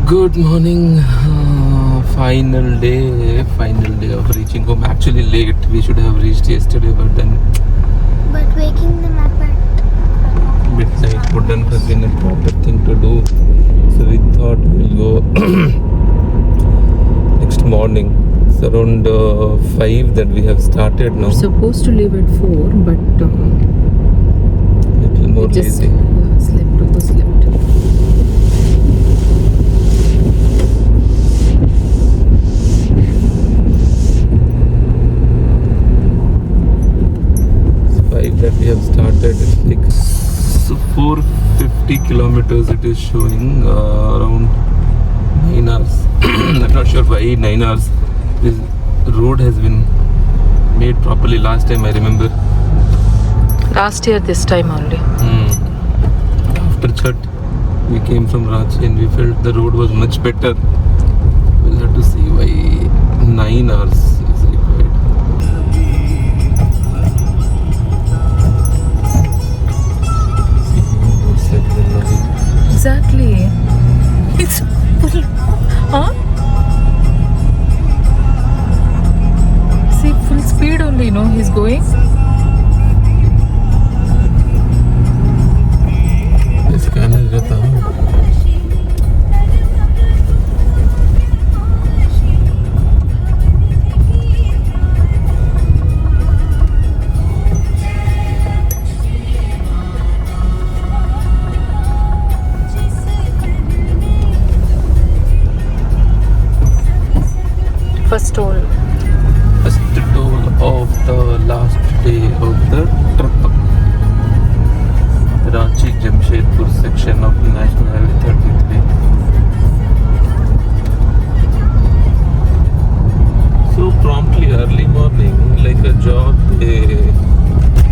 Good morning. Final day of reaching home. Actually late. We should have reached yesterday, but then But waking them up at midnight wouldn't have been a proper thing to do. So we thought we'll go next morning. It's around 5 that we have started now. We're supposed to leave at 4, but Little more we just lazy. overslept. It's 5 that we have started. It's like 450 kilometers it is showing, around 9 hours. I'm not sure why 9 hours. This road has been made properly last time, I remember. Last year, this time only. After Chat, we came from Ranchi and we felt the road was much better. We'll have to see why 9 hours is required. Exactly. It's full. Huh? See, full speed only, no? He's going. Scanner रहता हूँ. First toll. First toll of the last day of the trip. Ranchi Jamshedpur section of National Highway 33. So promptly early morning, like a job, they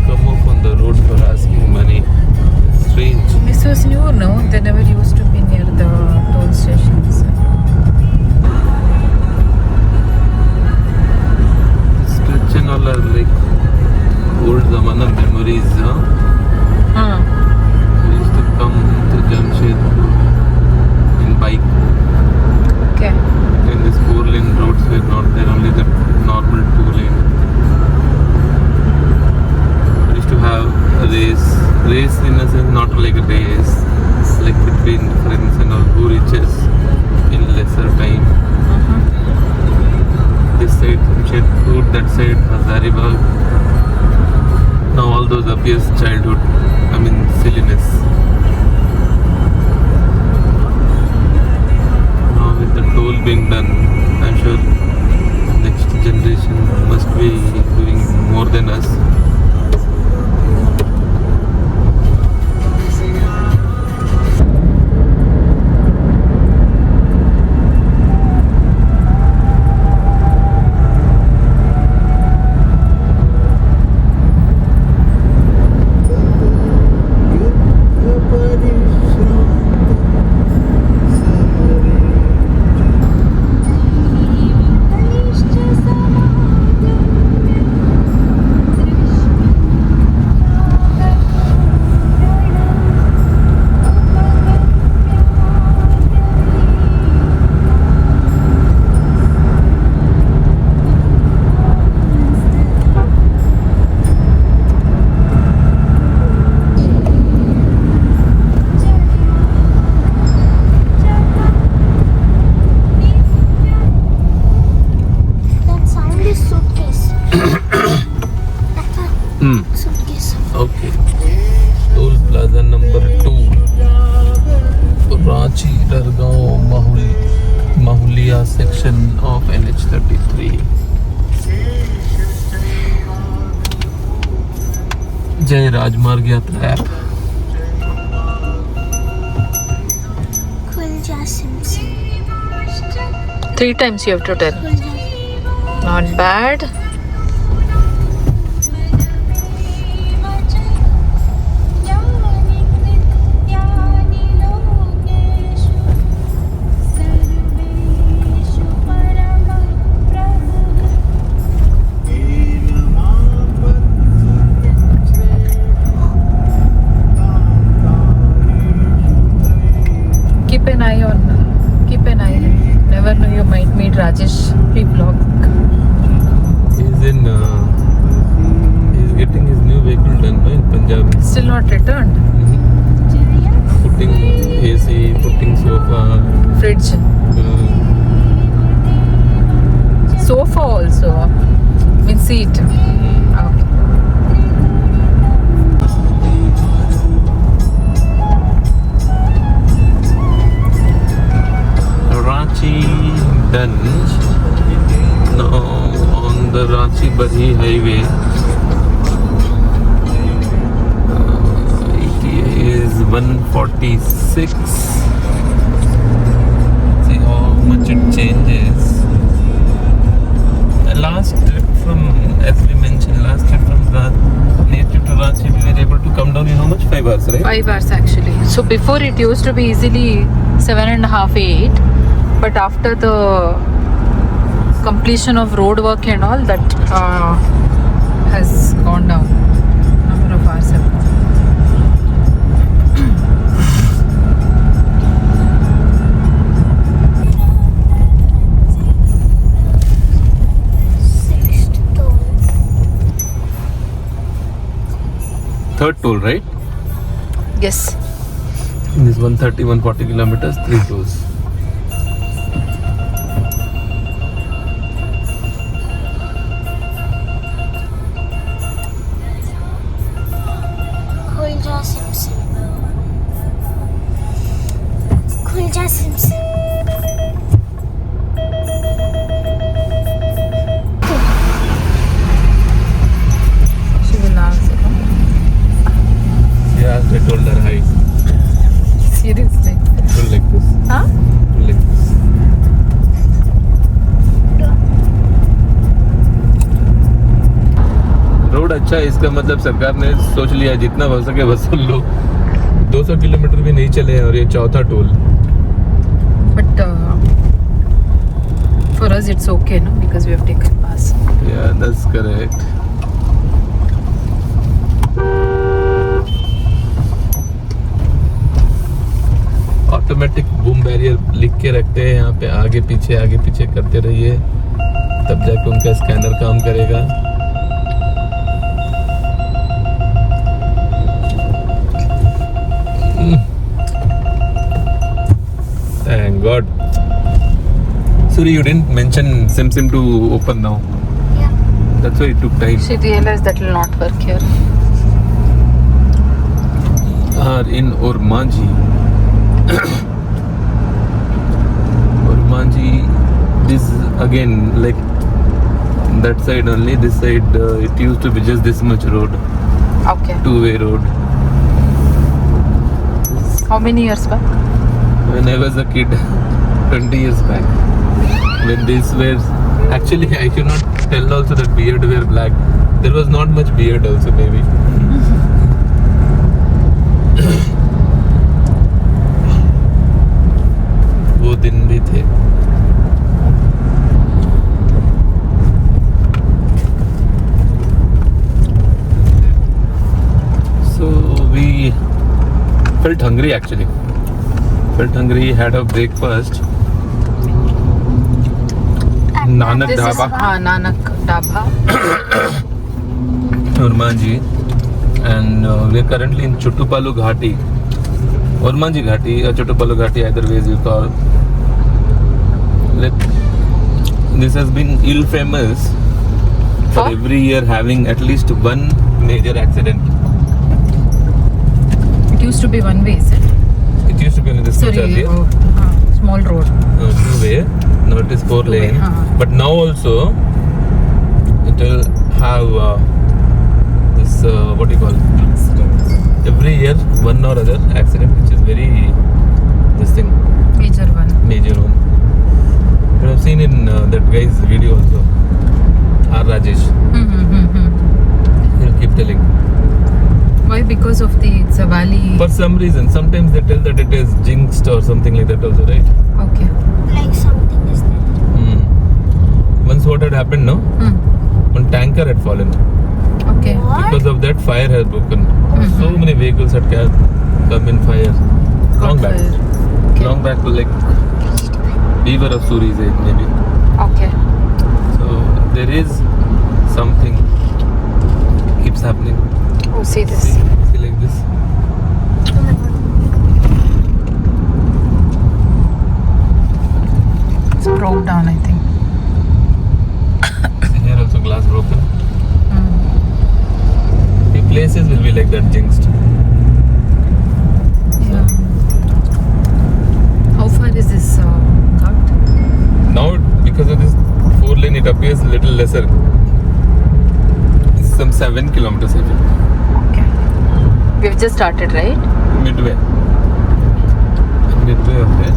come up on the road for asking money. Strange. This was new, no? They never used to be near the toll stations. Stretch and all are like old Zamana memories. Huh? We used to come to Jamshedpur in bike. Okay. And these 4-lane roads were not there, only the normal 2-lane. We used to have a race in a sense, not like a race, like between friends and all, who reaches in lesser time. This side Jamshedpur, that side Hazaribagh. Now all those appears childhood, I mean silliness. Now with the toll being done, I'm sure next generation must be doing more than us. that sound is suitcase. Suitcase. Okay. Toll plaza number 2. Ranchi Dargaon Mahulia section of NH33. Jai Rajmarg Yatra app. Khulja Simpson. 3 times you have to tell. Khulja. Not bad. Keep an still not returned. Putting AC, putting sofa. Fridge. Sofa also. Mean seat. Okay. Ranchi done. Now on the Ranchi-Badhi highway. ETA is 146. See how much it changes. Last trip from, as we mentioned, last trip from native to Ranchi, we were able to come down in how much? 5 hours, right? 5 hours actually. So before it used to be easily 7.5, 8. But after the completion of road work and all, that has gone down. Number of hours have gone. Sixth toll. Third toll, right? Yes. In this 130, 140 kilometers, 3 tolls. Khulja Simpson. Khulja Simpson. She will answer. Yeah, I told her hi. Seriously. Pull like this. Huh? Pull like this. Road अच्छा है, इसका मतलब सरकार ने सोच लिया जितना हो सके वसूल लो. 200 किलोमीटर भी नहीं चले हैं और ये चौथा toll. But for us it's okay, no? Because we have taken pass. Yeah, that's correct. Automatic boom barrier लिख के रखते हैं यहाँ पे, आगे पीछे करते रहिए, तब जाके उनका स्कैनर काम करेगा. Thank God. Suri, you didn't mention SimSim to open now. Yeah. That's why it took time. She realized that will not work here. Are in Ormanji. Ormanji, this again like that side only. This side it used to be just this much road, Okay. two-way road. How many years back? When I was a kid, 20 years back, when these were actually I cannot tell also that beard were black. There was not much beard also maybe. वो दिन भी थे. So we felt hungry actually. Had a breakfast. Nanak This is Dhaba, Nanak Dhaba. Ormanji, and we are currently in Chuttupalu Ghati. Ormanji Ghati or Chuttupalu Ghati, either ways you call. This has been ill famous for For? every year having at least one major accident. It used to be one way, is it? It used to be only this much Sorry, earlier. small road. Two-way. Now it is 4-lane. But now also it will have this what do you call? Every year one or other accident, which is very this thing Major one. major one. You have seen in that guy's video also. R. Rajesh. He'll keep telling. Why? Because of the it's a valley. For some reason, sometimes they tell that it is jinxed or something like that also, right? Okay. Like something is there. Once what had happened, no? One tanker had fallen. Okay. What? Because of that, fire has broken. Mhm. So many vehicles had come in fire. Long Got back. fire. Okay. Long back to like Beaver of Suri's age maybe. Okay. So there is something keeps happening. Oh, see this. See like this. Oh my god. It's broke down, I think. Here also glass broken. Mm. The places will be like that, jinxed. Yeah. How far is this cut? Now, because of this 4-lane, it appears a little lesser. It's some 7 kilometers, I think. Okay. We've just started, right? Midway. Midway of it.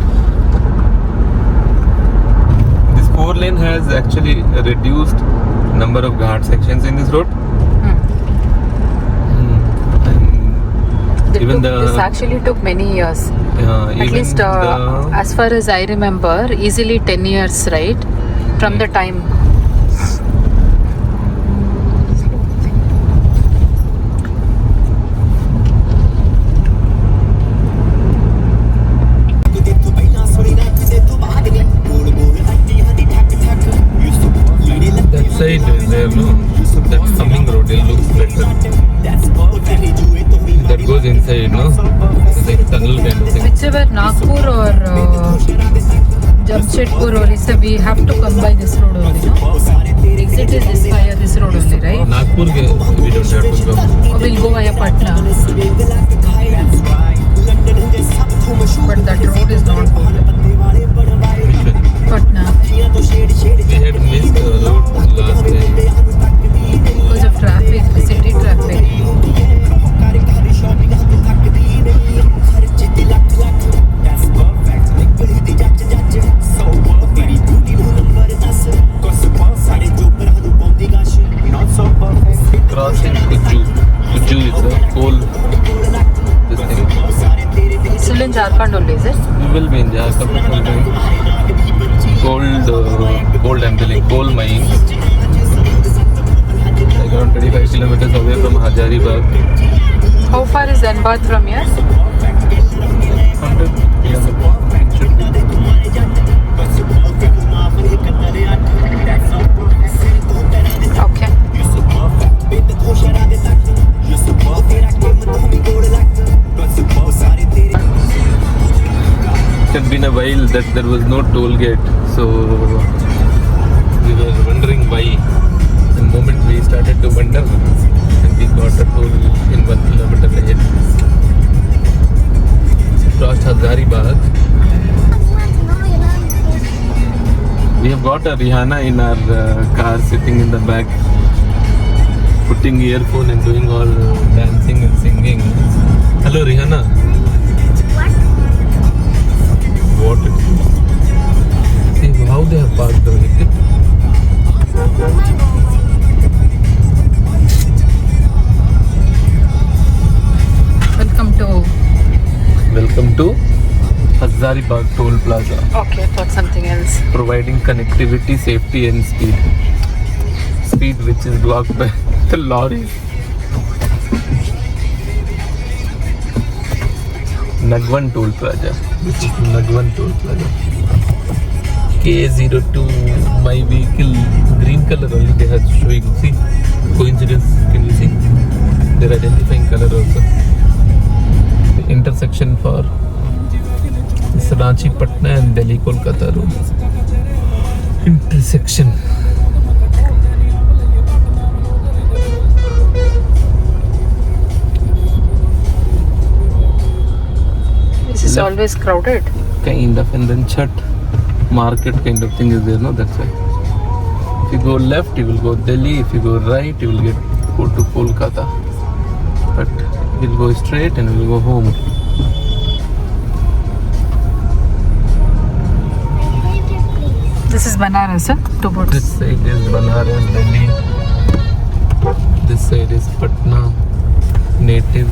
This 4-lane has actually a reduced number of guard sections in this road. Mm. And even This actually took many years. At even least, as far as I remember, easily 10 years, right? From the time. that side is there, no? That coming road, it looks better. That goes inside, no? It's like tunnel kind of thing. Whichever Nagpur or Jamshedpur or Orissa, we have to come by this road only, no? The exit is this via this road only, right? Nagpur, we don't have to go. Or we'll go via Patna. But that road is not good. Which one? Patna. We had missed the road last time. Because of traffic, city traffic. Crossing Kuju. Kuju is a coal. This thing. Still in Jharkhand only, is it? We will be in Jharkhand. Gold, I'm telling, coal mines. Like around 25 kilometers away from Hazaribagh. How far is Dhanbad from here? 100 kilometers. Should be. Okay. It had been a while that there was no toll gate, so we were wondering why. The moment we started to wonder, and we got a toll in 1 kilometer ahead. Crossed Hazaribagh. We have got a Rihanna in our car sitting in the back, putting earphone and doing all dancing and singing. Hello Rihanna. What it is. See how they have parked the vehicle. Welcome to Hazaribagh Toll Plaza. Okay, thought something else. Providing connectivity, safety and speed. Speed which is blocked by the lorries. Nagwan Toll Plaza. Which is Nagwan Toll Plaza. K02, my vehicle, green color only they are showing. See, coincidence, can you see? They're identifying color also. The intersection for Ranchi Patna and Delhi Kolkata road. Intersection. This is Left. always crowded. Kind of, and then Chhat market kind of thing is there, no? That's why. If you go left, you will go Delhi. If you go right, you will go to Kolkata. But we'll go straight and we'll go home. This is Banaras, huh? Two boats. This side is Banaras, Delhi. This side is Patna, native.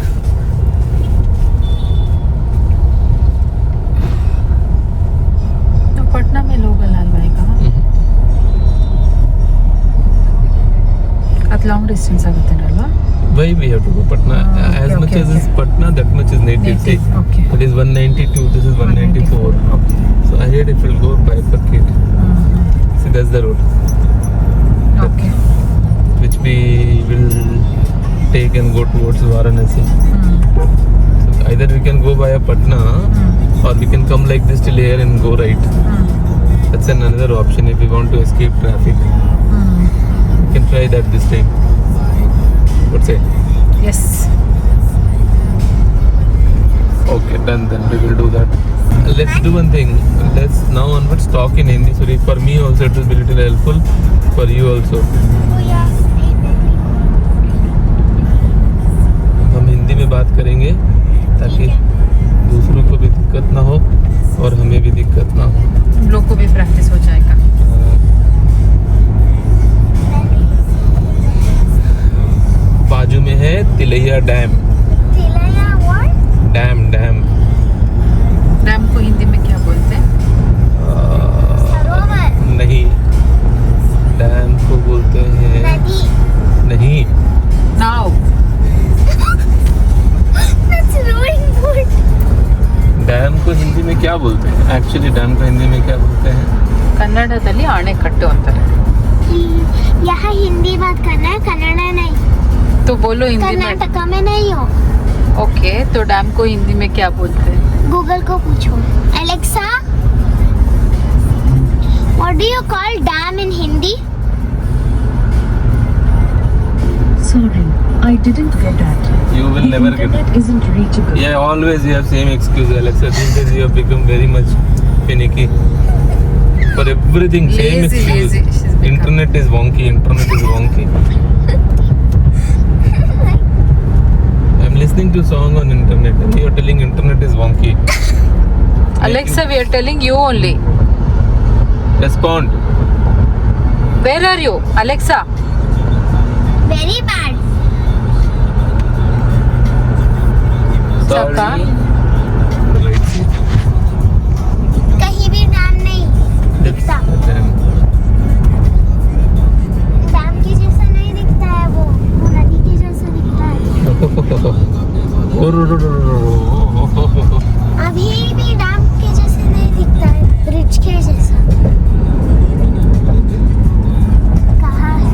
No, Patna में local लाल भाई का. At long distance आगते नल्वा. Why we have to go Patna? As okay, much as okay. is Patna, that much is native. See, Okay. that is 192. This is 194. Okay. So ahead it will go bifurcate. See, that's the road Okay. which we will take and go towards Varanasi. So either we can go via Patna or we can come like this till here and go right. That's another option if we want to escape traffic. We can try that this time. What's it? Yes. Okay, done. Then we will do that. Let's do one thing. Let's now onwards talk in Hindi. Sorry, for me also it will be little helpful. For you also. हम हिंदी में बात करेंगे ताकि दूसरों को भी दिक्कत ना हो और हमें भी दिक्कत ना हो. हम लोग को भी प्रैक्टिस हो जाएगा. बाजू में है Tilaiya dam. Dam dam dam को हिंदी में क्या बोलते हैं? नहीं, डैम को बोलते हैं नहीं. नाव. डैम को हिंदी में क्या बोलते हैं? एक्चुअली डैम को हिंदी में क्या बोलते हैं? ಕನ್ನಡದಲ್ಲಿ ಅಣೆಕಟ್ಟು ಅಂತಾರೆ. यहाँ हिंदी बात करना है, कन्नड़ा नहीं. तो बोलो हिंदी में. कर्नाटका में नहीं हो. ओके, तो डैम को हिंदी में क्या बोलते हैं? गूगल को पूछो. Alexa, what do you call dam in Hindi? Sorry, I didn't get that. You will never get it. Internet isn't reachable. Yeah, always you have same excuse, Alexa. These days you have become very much finicky. For everything, same Lazy, excuse. lazy. She's become. Internet is wonky. Internet is wonky. I'm listening to song on internet and you're telling internet is wonky. Alexa, we are telling you only. Respond. Where are you, Alexa? Very bad. Chaka. Right seat. कहीं भी dam नहीं दिखता. Then dam के जैसा नहीं दिखता है वो नदी के जैसा दिखता है. अभी भी डैम के जैसे नहीं दिखता है, ब्रिज के जैसा. कहाँ है?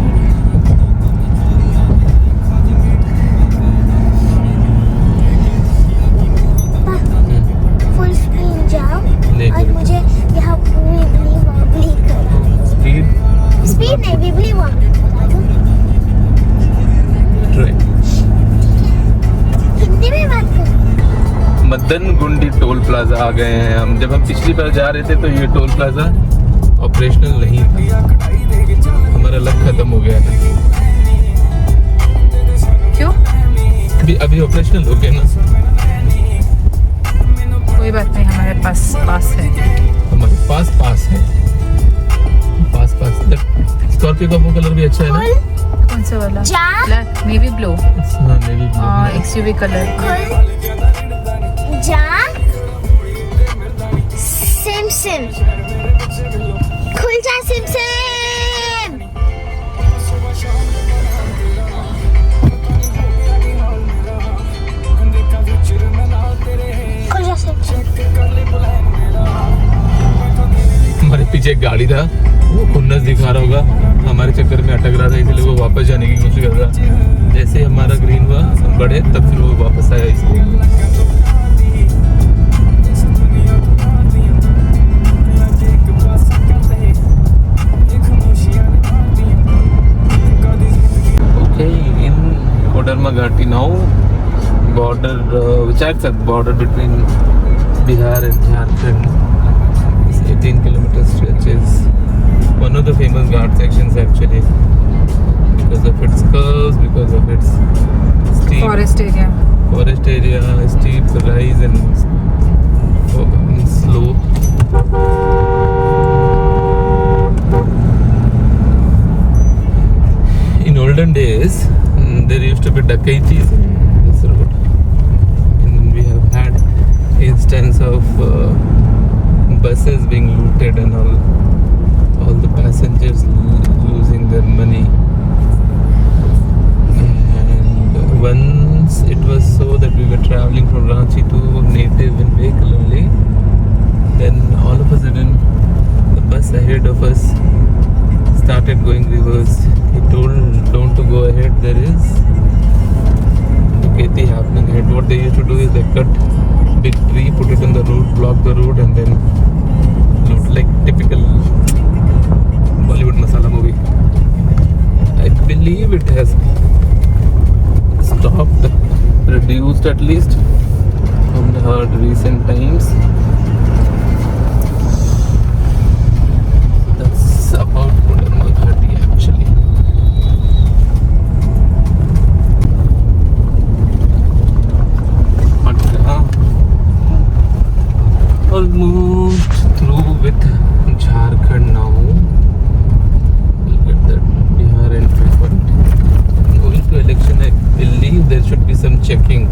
फुल स्क्रीन जाओ और मुझे यहाँ विबली वॉबली करो. speed. स्पीड नहीं, विबली वॉबली करा दो. Try. हिंदी में बात करो. मदन गुंडी टोल प्लाजा आ गए हैं हम. जब हम पिछली बार जा रहे थे तो ये टोल प्लाजा ऑपरेशनल नहीं था. हमारा लक खत्म हो गया था. क्यों? अभी ऑपरेशनल हो गया ना. कोई बात नहीं, हमारे पास है. हमारे पास है. पास स्कॉर्पियो का वो कलर भी अच्छा है ना. खुल कौन सा वाला? जा. ब्लैक, नेवी ब्लू, हाँ, navy blue. XUV colour. खुल जा. सिम सिम खुल जा. सिम सिम खुल जा. सिम सिम हमारे पीछे एक गाड़ी था, वो खुन्नस दिखा रहा होगा, हमारे चक्कर में अटक रहा था, इसलिए वो वापस जाने की कोशिश कर रहा. जैसे हमारा ग्रीन हुआ हम बढ़े तब फिर वो वापस आया. इसलिए okay, in Koderma Ghati now, border Visakhapatnam border between Bihar and Jharkhand. 18 kilometer stretch is one of the famous ghat sections actually, because of its curves, because of its steep forest area. steep rise and slope. In olden days there used to be dacoities in this road, and we have had instance of buses being looted and all the passengers losing their money. And once it was so that we were traveling from Ranchi to Native in vehicle only, then all of a sudden the bus ahead of us started going reverse. He told don't to go ahead, there is Ducati happening ahead. What they used to a road and then look like typical Bollywood masala movie. I believe it has stopped, reduced at least from the recent times. That's about Gundarmal Ghati actually. Almost through with Jharkhand now. We'll get that Bihar entry point. Going to election, I believe there should be some checking.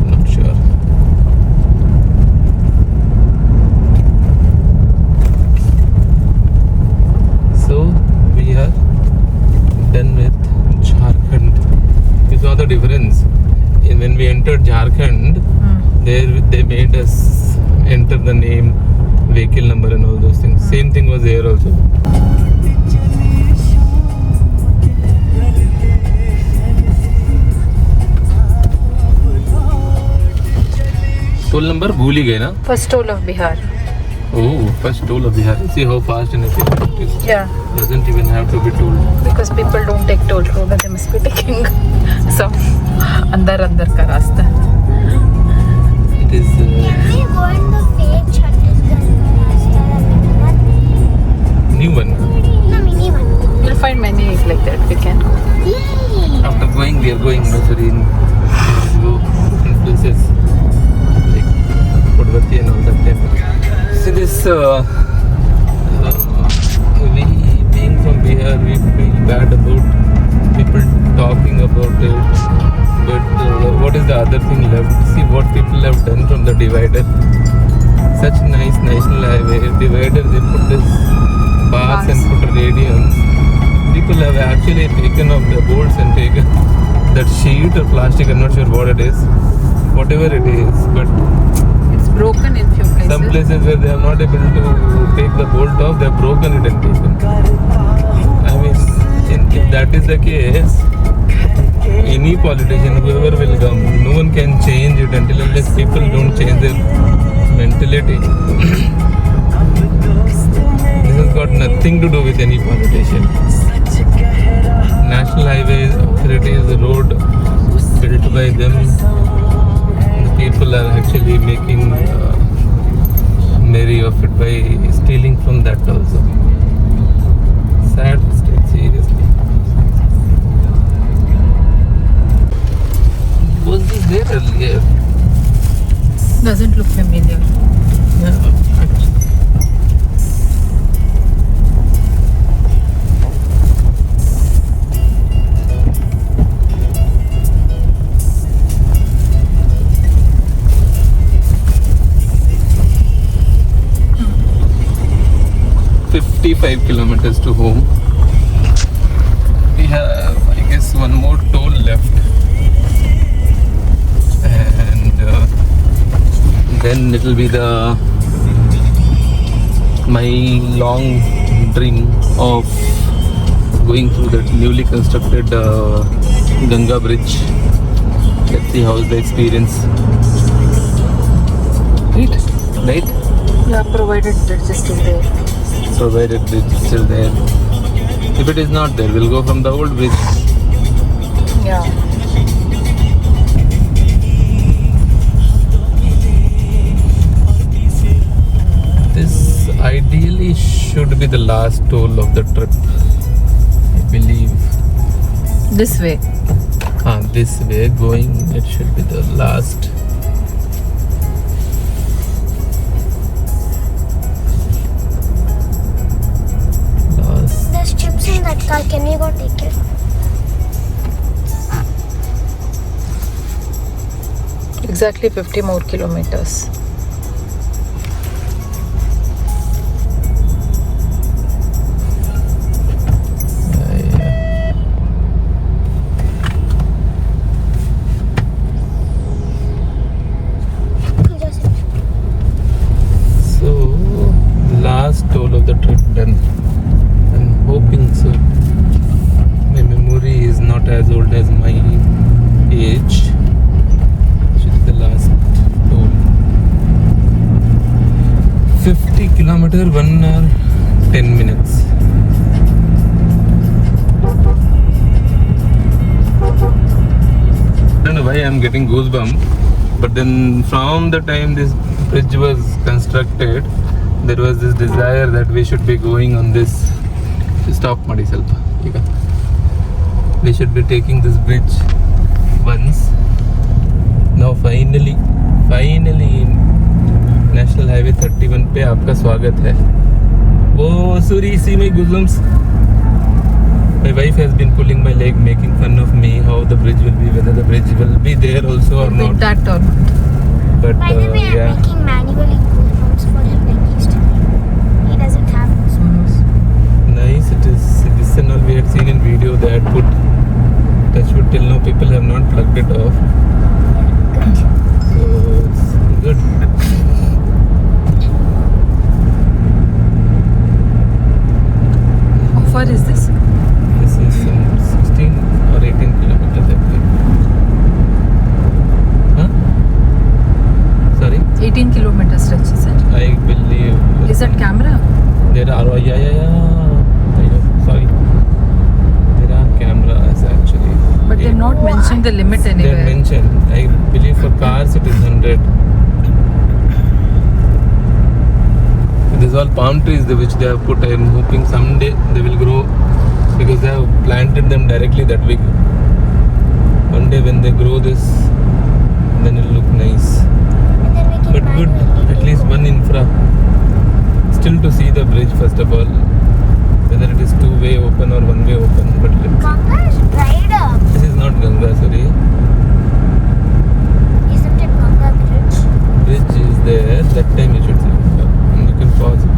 Not sure. So we are done with Jharkhand. You saw the difference. When we entered Jharkhand, they made us enter the name, vehicle number and all those things. Same thing was here also. Toll number भूल ही गए ना? First toll of Bihar. Oh, first toll of Bihar. See how fast and efficient it is. Yeah, Doesn't even have to be told. because people don't take toll road, they must be taking some अंदर का रास्ता. It is Can we go in the fake Chhattisgarh Rasta, the mini one? new one. No, mini one. You'll find many like that. We can go. Yay! After going, we are going Missouri in different places like Kodvati and all that type. See this, we being from Bihar, we feel bad about people talking about it. But what is the other thing left? See what people have done from the divider. Such nice national highway divider. They put this bars and put radiums. People have actually taken off the bolts and taken that sheet or plastic. I'm not sure what it is. Whatever it is, but It's broken in few places. some places where they are not able to take the bolt off, they have broken it and taken. I mean, if that is the case, any politician, whoever will come, no one can change it until unless people don't change their mentality. This has got nothing to do with any politician. National Highways Authority is a road built by them. The people are actually making merry of it by stealing from that also. Sad state, seriously. Was this there earlier? Doesn't look familiar. Yeah, actually. "55 kilometers to home. We have, I guess, one more toll left, and then it will be my long dream of going through that newly constructed Ganga Bridge. Let's see how's the experience. Right? Yeah, provided bridge is still there. Provided bridge is still there. If it is not there, we'll go from the old bridge. Yeah. This ideally should be the last toll of the trip, I believe. This way. This way going, it should be the last. There's chips in that car. Can we go take it? Exactly 50 more kilometers. So, last toll of the trip done. I'm hoping so. My memory is not as old as my age. Should be the last toll. After 1 hour 10 minutes. I don't know why I'm getting goosebumps, but then from the time this bridge was constructed, there was this desire that we should be going on this. Stop, Madi Salpa. We should be taking this bridge once. Now finally national highway 31 पे आपका स्वागत है. वो सूरी सी में गुज़म्स. My wife has been pulling my leg, making fun of me how the bridge will be, whether the bridge will be there also or With not. that or not. But By the way, I'm yeah, making manually goosebumps for him like he doesn't have goosebumps. nice it is. This and all we had seen in video. They had put touchwood till now. People have not plugged it off, Good. so it's good. How far is this? This is 16 or 18 kilometers, I believe. Huh? Sorry? 18 kilometers stretch, is it? I believe. Is that camera? There are, yeah. Sorry. There are cameras actually. But they've not mentioned the limit They anywhere. mentioned. I believe for cars it is 100. These all palm trees which they have put. I am hoping someday they will grow because they have planted them directly that big. One day when they grow this, then it will look nice. And then we can But good, manually at least take one infra. Still to see the bridge first of all. Whether it is two-way open or one-way open. But Ganga is dried up. this is not Ganga, sorry. Isn't it Ganga Bridge? Bridge is there. That time you should see. And you can pause it.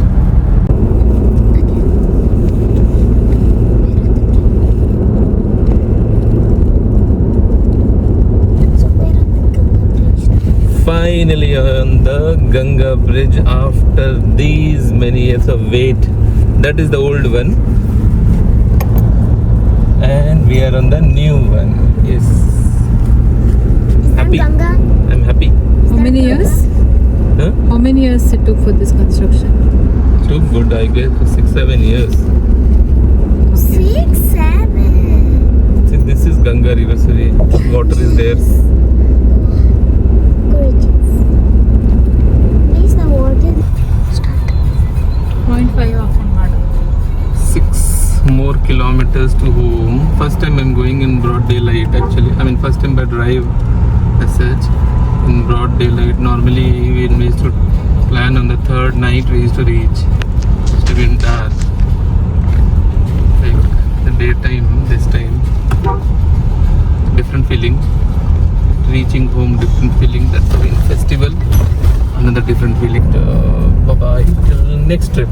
So we're on the Ganga Bridge now. Finally on the Ganga Bridge after these many years of wait. That is the old one. And we are on the new one. Yes. Is that Happy. Ganga? I'm happy. How many years? Huh? How many years it took for this construction? Too good, I guess, for 6-7 years. 6, 7. See, this is Ganga River, sorry. Water is there. Gorgeous. Please the water. Start. 0.5 off on Mada. 6 more kilometers to home. First time I'm going in broad daylight actually. I mean first time by drive as such in broad daylight. Normally when we used to plan on the third night we used to reach. It used to be in dark. Like the daytime, this time. Different feeling. Reaching home, different feeling. That's in festival. Another different feeling. Bye bye till next trip.